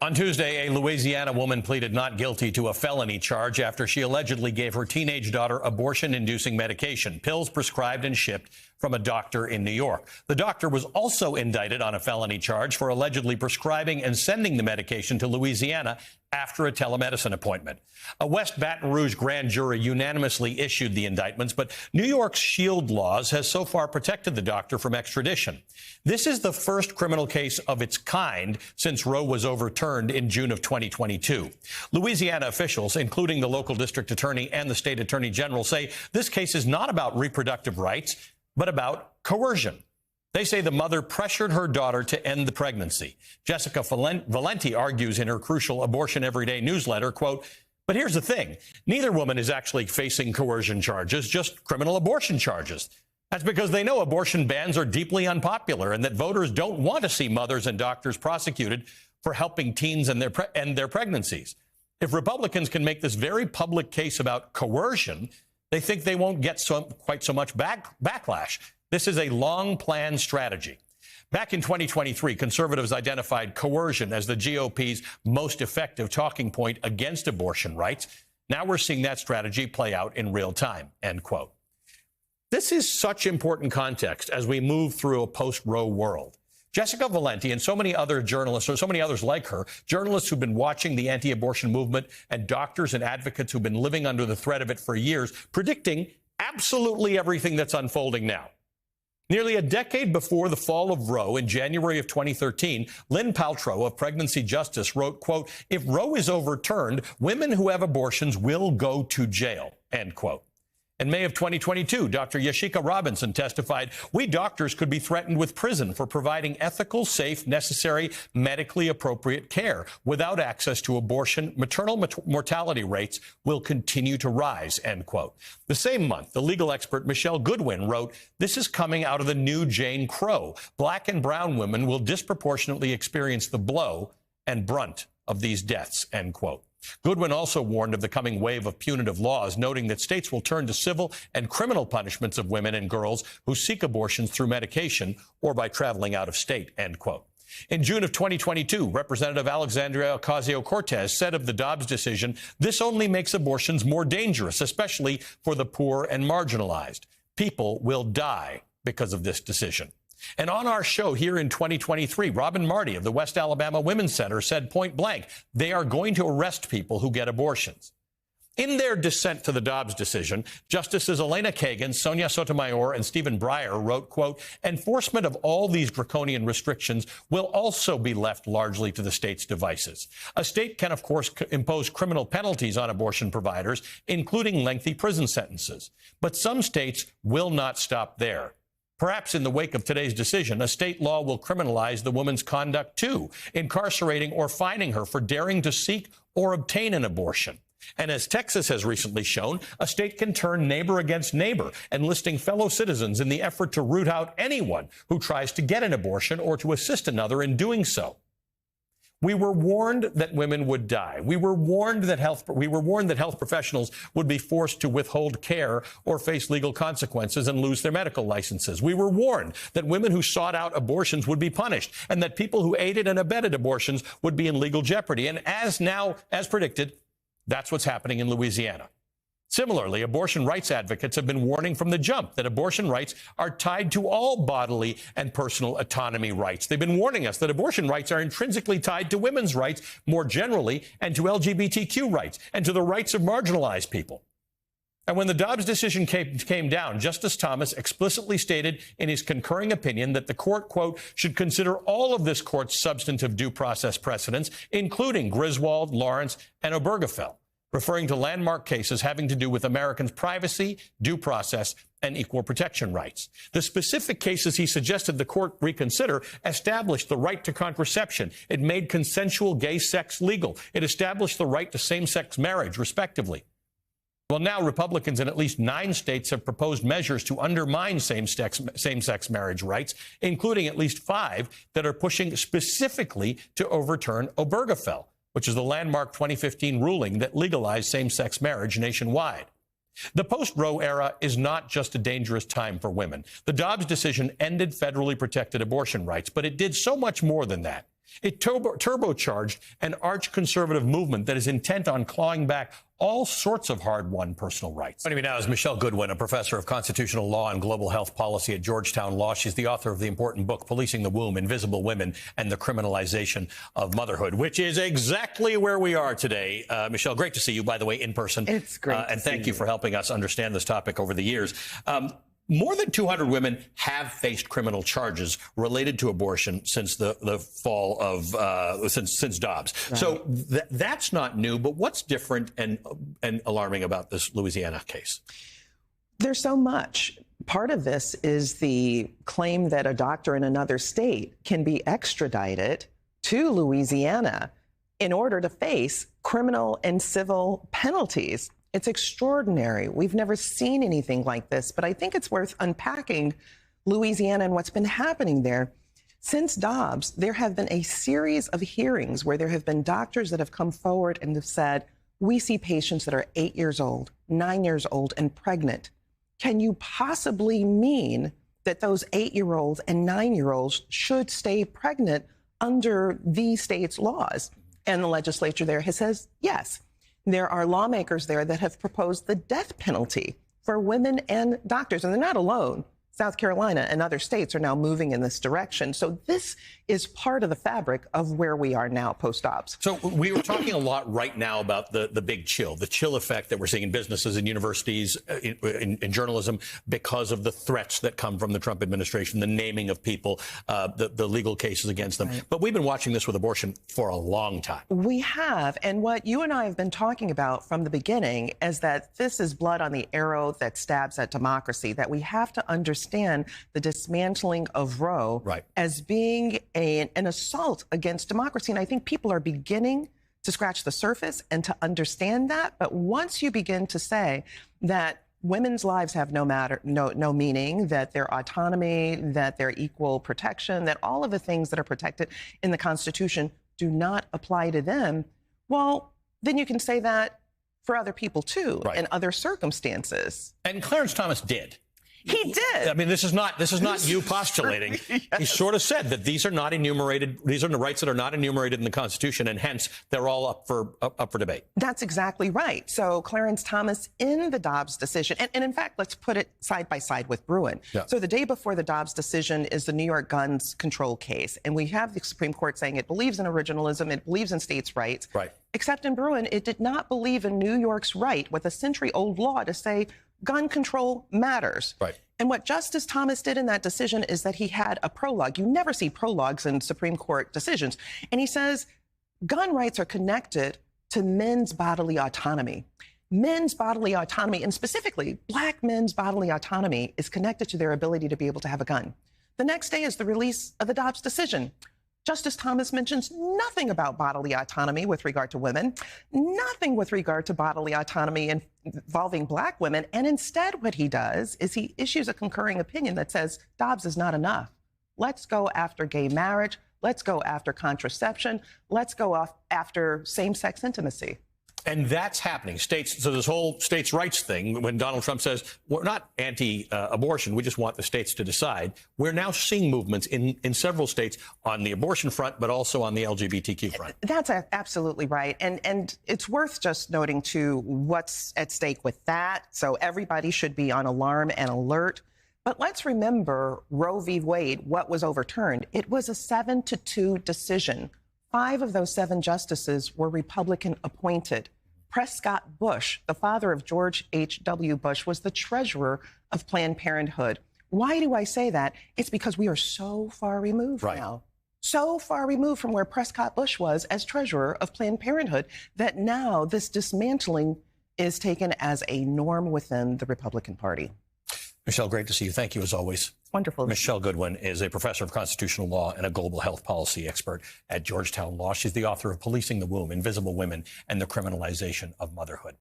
On Tuesday, a Louisiana woman pleaded not guilty to a felony charge after she allegedly gave her teenage daughter abortion-inducing medication, pills prescribed and shipped from a doctor in New York. The doctor was also indicted on a felony charge for allegedly prescribing and sending the medication to Louisiana after a telemedicine appointment. A West Baton Rouge grand jury unanimously issued the indictments, but New York's SHIELD laws has so far protected the doctor from extradition. This is the first criminal case of its kind since Roe was overturned in June of 2022. Louisiana officials, including the local district attorney and the state attorney general, say this case is not about reproductive rights, but about coercion. They say the mother pressured her daughter to end the pregnancy. Jessica Valenti argues in her crucial Abortion Everyday newsletter, quote, "But here's the thing. Neither woman is actually facing coercion charges, just criminal abortion charges. That's because they know abortion bans are deeply unpopular and that voters don't want to see mothers and doctors prosecuted for helping teens end their pregnancies. If Republicans can make this very public case about coercion, they think they won't get quite so much backlash. This is a long-planned strategy." Back in 2023, conservatives identified coercion as the GOP's most effective talking point against abortion rights. Now we're seeing that strategy play out in real time, end quote. This is such important context as we move through a post-Roe world. Jessica Valenti and so many other journalists, or so many others like her, journalists who've been watching the anti-abortion movement and doctors and advocates who've been living under the threat of it for years, predicting absolutely everything that's unfolding now. Nearly a decade before the fall of Roe in January of 2013, Lynn Paltrow of Pregnancy Justice wrote, quote, "If Roe is overturned, women who have abortions will go to jail," end quote. In May of 2022, Dr. Yashika Robinson testified, "We doctors could be threatened with prison for providing ethical, safe, necessary, medically appropriate care. Without access to abortion, maternal mortality rates will continue to rise," end quote. The same month, the legal expert Michelle Goodwin wrote, "This is coming out of the new Jane Crow. Black and brown women will disproportionately experience the blow and brunt of these deaths," end quote. Goodwin also warned of the coming wave of punitive laws, noting that states will turn to civil and criminal punishments of women and girls who seek abortions through medication or by traveling out of state, end quote. In June of 2022, Representative Alexandria Ocasio-Cortez said of the Dobbs decision, "This only makes abortions more dangerous, especially for the poor and marginalized. People will die because of this decision." And on our show here in 2023, Robin Marty of the West Alabama Women's Center said point blank, they are going to arrest people who get abortions. In their dissent to the Dobbs decision, Justices Elena Kagan, Sonia Sotomayor, and Stephen Breyer wrote, quote, "Enforcement of all these draconian restrictions will also be left largely to the state's devices. A state can, of course, impose criminal penalties on abortion providers, including lengthy prison sentences. But some states will not stop there. Perhaps in the wake of today's decision, a state law will criminalize the woman's conduct, too, incarcerating or fining her for daring to seek or obtain an abortion. And as Texas has recently shown, a state can turn neighbor against neighbor, enlisting fellow citizens in the effort to root out anyone who tries to get an abortion or to assist another in doing so. We were warned that women would die. We were warned that health professionals would be forced to withhold care or face legal consequences and lose their medical licenses. We were warned that women who sought out abortions would be punished and that people who aided and abetted abortions would be in legal jeopardy. And as predicted, that's what's happening in Louisiana. Similarly, abortion rights advocates have been warning from the jump that abortion rights are tied to all bodily and personal autonomy rights. They've been warning us that abortion rights are intrinsically tied to women's rights more generally and to LGBTQ rights and to the rights of marginalized people. And when the Dobbs decision came down, Justice Thomas explicitly stated in his concurring opinion that the court, quote, "should consider all of this court's substantive due process precedents, including Griswold, Lawrence, and Obergefell," referring to landmark cases having to do with Americans' privacy, due process, and equal protection rights. The specific cases he suggested the court reconsider established the right to contraception. It made consensual gay sex legal. It established the right to same-sex marriage, respectively. Well, now Republicans in at least 9 states have proposed measures to undermine same-sex marriage rights, including at least 5 that are pushing specifically to overturn Obergefell, which is the landmark 2015 ruling that legalized same-sex marriage nationwide. The post-Roe era is not just a dangerous time for women. The Dobbs decision ended federally protected abortion rights, but it did so much more than that. It turbocharged an arch-conservative movement that is intent on clawing back all sorts of hard-won personal rights. Joining me now is Michelle Goodwin, a professor of constitutional law and global health policy at Georgetown Law. She's the author of the important book, Policing the Womb, Invisible Women and the Criminalization of Motherhood, which is exactly where we are today. Michelle, great to see you, by the way, in person. It's great and thank you for helping us understand this topic over the years. More than 200 women have faced criminal charges related to abortion since the fall of since Dobbs. Right. So that's not new. But what's different and alarming about this Louisiana case? There's so much. Part of this is the claim that a doctor in another state can be extradited to Louisiana in order to face criminal and civil penalties. It's extraordinary. We've never seen anything like this, but I think it's worth unpacking Louisiana and what's been happening there. Since Dobbs, there have been a series of hearings where there have been doctors that have come forward and have said, we see patients that are 8 years old, 9 years old, and pregnant. Can you possibly mean that those 8-year-olds and 9-year-olds should stay pregnant under the state's laws? And the legislature there has said yes. There are lawmakers there that have proposed the death penalty for women and doctors, and they're not alone. South Carolina and other states are now moving in this direction. So this is part of the fabric of where we are now post-Dobbs. So we were talking a lot right now about the big chill, the chill effect that we're seeing in businesses and universities, in journalism, because of the threats that come from the Trump administration, the naming of people, the legal cases against them. Right. But we've been watching this with abortion for a long time. We have. And what you and I have been talking about from the beginning is that this is blood on the arrow that stabs at democracy, that we have to understand the dismantling of Roe right. as being an assault against democracy. And I think people are beginning to scratch the surface and to understand that. But once you begin to say that women's lives have no meaning, that their autonomy, that their equal protection, that all of the things that are protected in the Constitution do not apply to them, well, then you can say that for other people, too, right. in other circumstances. And Clarence Thomas did. He did. I mean, this is not you postulating. Yes. He sort of said that these are not enumerated. These are the rights that are not enumerated in the Constitution, and hence they're all up for debate. That's exactly right. So Clarence Thomas in the Dobbs decision, and in fact, let's put it side by side with Bruen. Yeah. So the day before the Dobbs decision is the New York guns control case, and we have the Supreme Court saying it believes in originalism, it believes in states' rights. Right. Except in Bruen, it did not believe in New York's right with a century-old law to say gun control matters. Right. And what Justice Thomas did in that decision is that he had a prologue. You never see prologues in Supreme Court decisions. And he says gun rights are connected to men's bodily autonomy. Men's bodily autonomy, and specifically Black men's bodily autonomy, is connected to their ability to be able to have a gun. The next day is the release of the Dobbs decision. Justice Thomas mentions nothing about bodily autonomy with regard to women, nothing with regard to bodily autonomy involving Black women. And instead, what he does is he issues a concurring opinion that says Dobbs is not enough. Let's go after gay marriage. Let's go after contraception. Let's go after same-sex intimacy. And that's happening. So this whole states' rights thing, when Donald Trump says, we're not anti-abortion, we just want the states to decide, we're now seeing movements in several states on the abortion front, but also on the LGBTQ front. That's absolutely right. And it's worth just noting, too, what's at stake with that. So everybody should be on alarm and alert. But let's remember Roe v. Wade, what was overturned. It was a 7-2 decision. 5 of those 7 justices were Republican appointed. Prescott Bush, the father of George H.W. Bush, was the treasurer of Planned Parenthood. Why do I say that? It's because we are so far removed now. So far removed from where Prescott Bush was as treasurer of Planned Parenthood that now this dismantling is taken as a norm within the Republican Party. Michelle, great to see you. Thank you, as always. Wonderful. Michelle Goodwin is a professor of constitutional law and a global health policy expert at Georgetown Law. She's the author of Policing the Womb, Invisible Women, and the Criminalization of Motherhood.